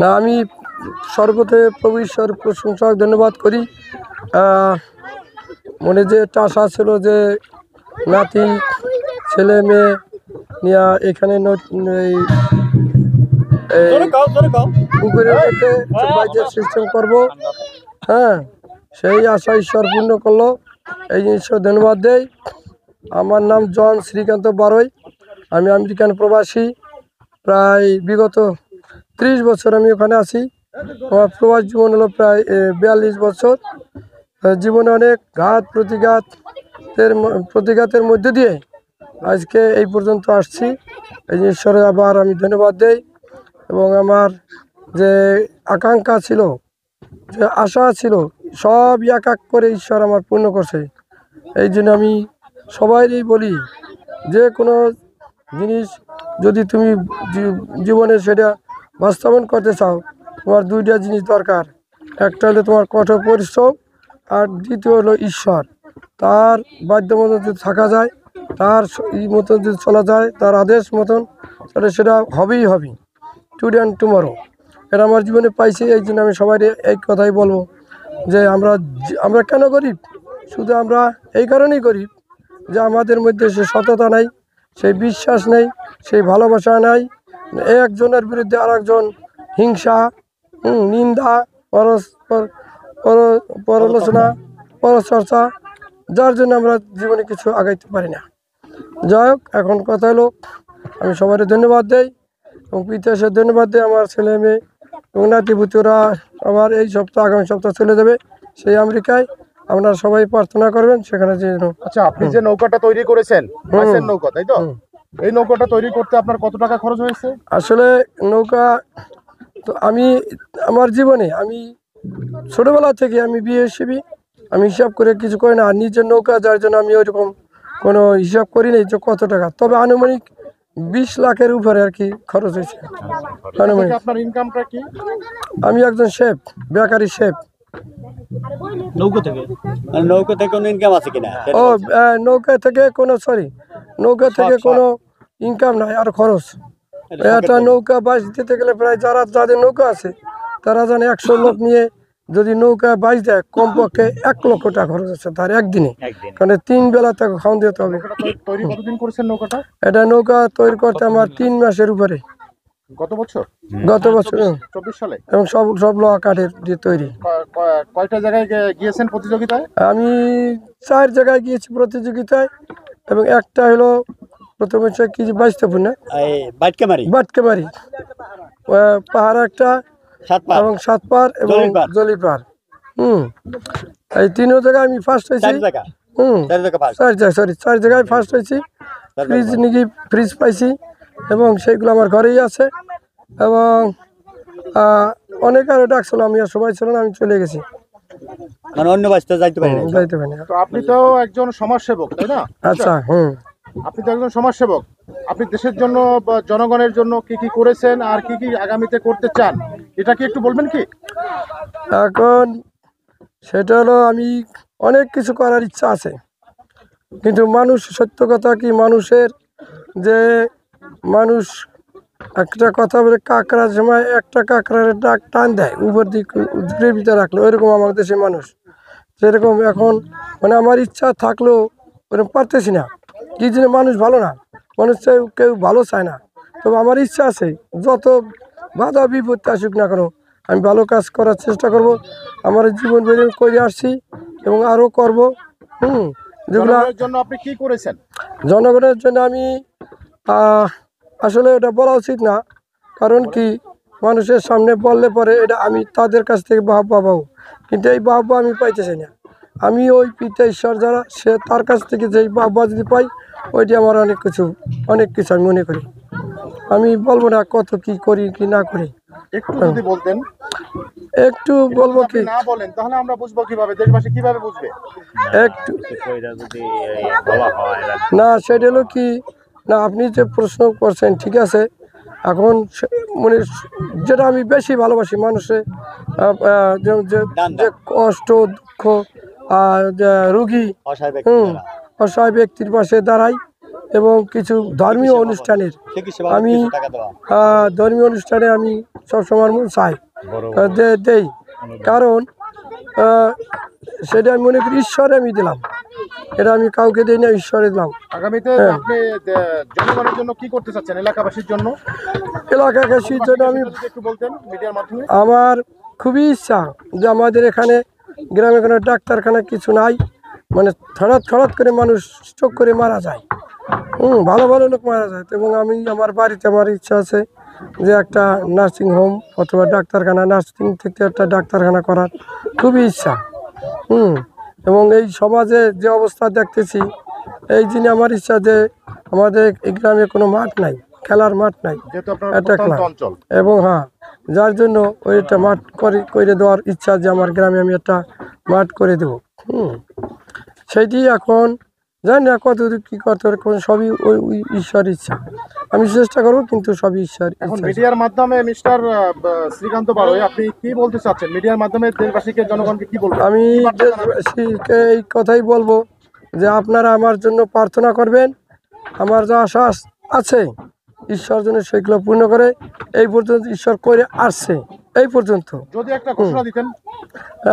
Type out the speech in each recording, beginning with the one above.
না, আমি সর্বতে প্রভু ঈশ্বর প্রশংসা ধন্যবাদ করি। মনে যে একটা আশা ছিল যে নাতি ছেলে মেয়ে নিয়ে এখানে পুকুরের মধ্যে বাইকের সিস্টেম করব, হ্যাঁ, সেই আশা ঈশ্বর পূর্ণ করলো। এই জিনিসটা ধন্যবাদ দেই। আমার নাম জন শ্রীকান্ত বারৈ। আমি আমেরিকান প্রবাসী। প্রায় বিগত 30 বছর আমি ওখানে আছি। আমার প্রবাস জীবন হলো প্রায় 42 বছর। জীবনে অনেক প্রতিঘাতের মধ্যে দিয়ে আজকে এই পর্যন্ত আসছি। এই ঈশ্বরের আবার আমি ধন্যবাদ দেই। এবং আমার যে আকাঙ্ক্ষা ছিল, যে আশা ছিল, সব এক এক করে ঈশ্বর আমার পূর্ণ করছে। এই জন্য আমি সবাইই বলি, যে কোনো জিনিস যদি তুমি জীবনে সেটা বাস্তবায়ন করতে চাও, তোমার দুইটা জিনিস দরকার। একটা হলো তোমার কঠোর পরিশ্রম, আর দ্বিতীয় হলো ঈশ্বর। তার বাধ্য মতন যদি থাকা যায়, তার মতন যদি চলা যায়, তার আদেশ মতন, তাহলে সেটা হবেই হবে। টুডে অ্যান্ড টুমরো, এটা আমার জীবনে পাইছি। এই জন্য আমি সবাই এই কথাই বলবো যে আমরা কেন গরিব? শুধু আমরা এই কারণেই গরিব যে আমাদের মধ্যে সে সততা নাই, সেই বিশ্বাস নেই, সেই ভালোবাসা নাই। একজনের বিরুদ্ধে আর একজন হিংসা, নিন্দা, পরলোচনা, পরচর্চা, যার জন্য আমরা জীবনে কিছু আগাইতে পারি না। যাই হোক, এখন কথা হলো আমি সবাই ধন্যবাদ দেই এবং পিতাসের ধন্যবাদ দেই। আমার ছেলে মেয়ে এবং নাতিপুতিরা আবার এই সপ্তাহ, আগামী সপ্তাহ চলে যাবে সেই আমেরিকায়। আপনারা সবাই প্রার্থনা করবেন সেখানে যে। আচ্ছা, আপনি যে নৌকাটা তৈরি করেছেন, মাছের নৌকা, তাই তো? এই নৌকাটা তৈরি করতে আপনার কত টাকা খরচ হয়েছে? আসলে নৌকা তো আমার জীবনে আমি ছোটবেলা থেকে আমি বিয়ে হিসেবে আমি হিসাব করে কিছু করি না। আর নিজের নৌকা, যার জন্য আমি ওইরকম কোনো হিসাব করি নাই যে কত টাকা, তবে আনুমানিক 20 লাখের উপরে আর কি খরচ হয়েছে। আপনার ইনকামটা কি? আমি একজন শেফ, বেকারি শেফ। নৌকা থেকে কোনো ইনকাম আছে কিনা? ও, নৌকা থেকে কোনো ইনকাম নাই, আর খরচ। একটা নৌকা বাস দিতে গেলে প্রায় যাদের নৌকা আছে তারা জানে 100 লোক নিয়ে যদি নৌকা বাইশ দেয়, কমপক্ষে 1 লক্ষ টাকা খরচ আছে তার একদিনে। কারণ 3 বেলা তাকে খাওয়ান দিতে হবে। এটা নৌকা তৈরি করতে আমার 3 মাসের উপরে। গত বছর 24 সালে। এবং সব লোহা কাঠের দিয়ে তৈরি। কয়টা জায়গায় গিয়েছেন প্রতিযোগিতায়? আমি 4 জায়গায় গিয়েছি প্রতিযোগিতায়। এবং একটা হলো প্রথমে হচ্ছে কি বাইশতপুর না, বাটকেমারি পাহাড় একটা, এবং 7 পাহাড় এবং জলিপাড়। এই 3 জায়গায় আমি ফার্স্ট হয়েছি। 4 জায়গায় ফার্স্ট হয়েছি। ফ্রিজ পাইছি এবং সেইগুলো আমার ঘরেই আছে। এবং অনেক আরো ডাকছিল, আমি আর সময় ছিল না, আমি চলে গেছি। যাইতে পারিনি। আপনি তো একজন সমাজসেবক, তাই না? আচ্ছা, আপনি তো একজন সমাজসেবক। আপনি দেশের জন্য বা জনগণের জন্য কি কি করেছেন আর কি কি আগামীতে করতে চান, এটা কি একটু বলবেন কি? এখন সেটা হলো, আমি অনেক কিছু করার ইচ্ছা আছে, কিন্তু সত্য কথা কি, মানুষ একটা কথা বলে, কাঁকড়ার সময় একটা কাঁকড়ার ডাক টান দেয় উপর দিকে জুড়ের ভিতরে রাখলো, ওইরকম আমার দেশের মানুষ। সেরকম এখন আমার ইচ্ছা থাকলেও ওরকম পারতেছি না। কি জন্য? মানুষ ভালো না, মানুষ কেউ ভালো চায় না। তবে আমার ইচ্ছা আছে, যত বাধা বিপত্তি আসুক না কেন, আমি ভালো কাজ করার চেষ্টা করব। আমার জীবন বেড়ে করে আসছি এবং আরও করব। যেগুলো জন্য আপনি কি করেছেন জনগণের জন্য, আমি আসলে এটা বলা উচিত না। কারণ কি, মানুষের সামনে বললে পরে এটা আমি তাদের কাছ থেকে বাহবা পাবো, কিন্তু এই বাহবা আমি পাইতেছি না। আমি ওই পিতা ঈশ্বর যারা, তার কাছ থেকে যেই বাহবা যদি পাই, ওইটি আমার অনেক কিছু আমি মনে করি। আমি বলবো না কত কি করি কি না করি। একটু যদি বলতেন। একটু বলবো কি? না বলেন তাহলে আমরা বুঝবো কিভাবে, দেশবাসী কিভাবে বুঝবে? একটু না, সেটা হলো কি না, আপনি যে প্রশ্ন করছেন ঠিক আছে। এখন যেটা আমি বেশি ভালোবাসি, মানুষের যে কষ্ট দুঃখ রুগী, অসহায় ব্যক্তির পাশে দাঁড়াই। এবং কিছু ধর্মীয় অনুষ্ঠানের সে কি সেবা আমি কিছু টাকা দেওয়া ধর্মীয় অনুষ্ঠানে আমি সবসময় চাই দেই, কারণ সেটা আমি মনে করি ঈশ্বরে আমি দিলাম, এটা আমি কাউকে দিই না, ঈশ্বরে দিলাম। আগামীতে হ্যাঁ। আপনি জনগণের জন্য কি করতে চাচ্ছেন, এলাকাবাসীর জন্য? এলাকাবাসীর জন্য আমি যদি একটু বলতেন মিডিয়ার মাধ্যমে। আমার খুবই ইচ্ছা যে আমাদের এখানে গ্রামে কোনো ডাক্তারখানা কিছু নাই, মানে হঠাৎ করে মানুষ স্ট্রোক করে মারা যায়, ভালো ভালো লোক মারা যায়। তো এবং আমি আমার বাড়িতে আমার ইচ্ছা আছে যে একটা নার্সিং হোম অথবা ডাক্তারখানা, নার্সিং থেকে একটা ডাক্তারখানা করার খুবই ইচ্ছা। এবং এই সমাজে যে অবস্থা দেখতেছি, এই জন্য আমার ইচ্ছা যে আমাদের এই গ্রামে কোনো মাঠ নাই, খেলার মাঠ নাই, যেহেতু আপনার একটা খেলা প্রত্যন্ত অঞ্চল। এবং যার জন্য ওইটা মাঠ করে দেওয়ার ইচ্ছা যে আমার গ্রামে আমি একটা মাঠ করে দেবো। সেইটি এখন জানি না কতদূর কী করতে হবে, সবই ওই ঈশ্বর ইচ্ছা, আমি চেষ্টা করবো, কিন্তু সবই ঈশ্বর এখন ইচ্ছা। মিডিয়ার মাধ্যমে মিস্টার শ্রীকান্ত বাড়ুই, আপনি কি বলতে চাচ্ছেন? মিডিয়ার মাধ্যমে দেশবাসীকে, জনগণকে কি বলবেন? আমি দেশবাসীকে এই কথাই বলবো যে আপনারা আমার জন্য প্রার্থনা করবেন, আমার যা আশা আছে ঈশ্বর যেন সেগুলো পূর্ণ করে। এই পর্যন্ত ঈশ্বর করে আসছে, এই পর্যন্ত। যদি একটা ঘোষণা দিতেন।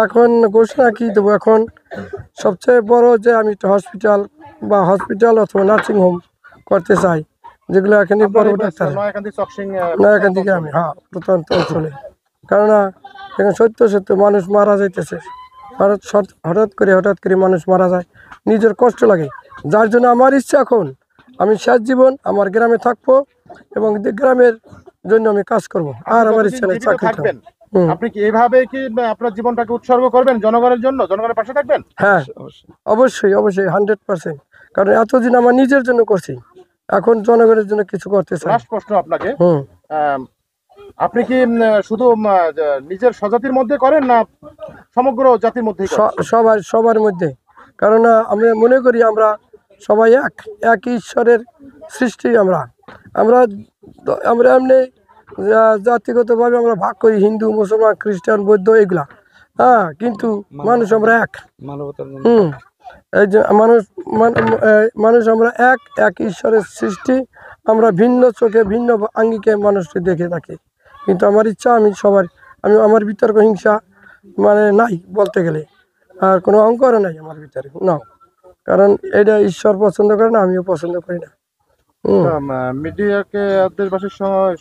এখন ঘোষণা কি দেবো, এখন সবচেয়ে বড় যে আমি একটা হসপিটাল অথবা নার্সিং হোম করতে চাই, যেগুলো এখানে বড় ডাক্তার এখান থেকে আমি প্রত্যন্ত অঞ্চলে, কেননা এখানে সত্য মানুষ মারা যাইতেছে, হঠাৎ করে মানুষ মারা যায়, নিজের কষ্ট লাগে। যার জন্য আমার ইচ্ছা এখন আমি শেষ জীবন আমার গ্রামে থাকবো এবং গ্রামের জন্য আমি কাজ করব। আর আমার ইচ্ছা নেই চাকরি থাকবেন। আপনি কি এইভাবে কি আপনার জীবনটাকে উৎসর্গ করবেন জনগণের জন্য, জনগণের পাশে থাকবেন? হ্যাঁ, অবশ্যই 100%, কারণ এতদিন আমার নিজের জন্য করছি, এখন জনগণের জন্য কিছু করতে চাই। লাস্ট প্রশ্ন আপনাকে, আপনি কি শুধু নিজের স্বজাতির মধ্যে করেন না সমগ্র জাতির মধ্যে? সবার মধ্যে, কারণ আমি মনে করি আমরা সবাই এক ঈশ্বরের সৃষ্টি। আমরা এমনি জাতিগতভাবে আমরা ভাগ করি, হিন্দু, মুসলমান, খ্রিস্টান, বৌদ্ধ, এগুলা, কিন্তু মানুষ আমরা এক। এই যে মানুষ আমরা এক ঈশ্বরের সৃষ্টি। আমরা ভিন্ন চোখে ভিন্ন আঙ্গিকে মানুষকে দেখে থাকি, কিন্তু আমার ইচ্ছা আমার বিতর্ক হিংসা মানে নাই বলতে গেলে, আর কোনো অহংকারও নাই আমার ভিতরে না, কারণ এটা ঈশ্বর পছন্দ করে না, আমিও পছন্দ করি না। মিডিয়াকে দেশবাসীর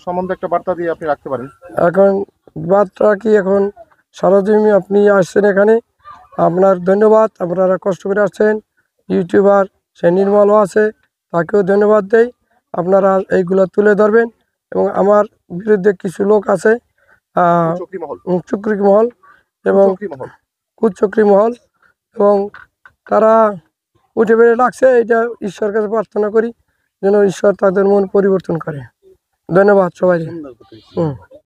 সম্বন্ধে একটা বার্তা দিয়ে আপনি রাখতে পারেন। এখন বার্তা কি, এখন সারাদিনই আপনি আসছেন এখানে, আপনার ধন্যবাদ, আপনারা কষ্ট করে আসছেন। ইউটিউবার সে নির্মলও আছে, তাকেও ধন্যবাদ দেই। আপনারা এইগুলো তুলে ধরবেন, এবং আমার বিরুদ্ধে কিছু লোক আছে চক্রী মহল এবং কুচক্রী মহল, এবং তারা উঠে বেড়ে লাগছে। এটা ঈশ্বর কাছে প্রার্থনা করি যেন ঈশ্বর তাদের মন পরিবর্তন করে। ধন্যবাদ সবাই।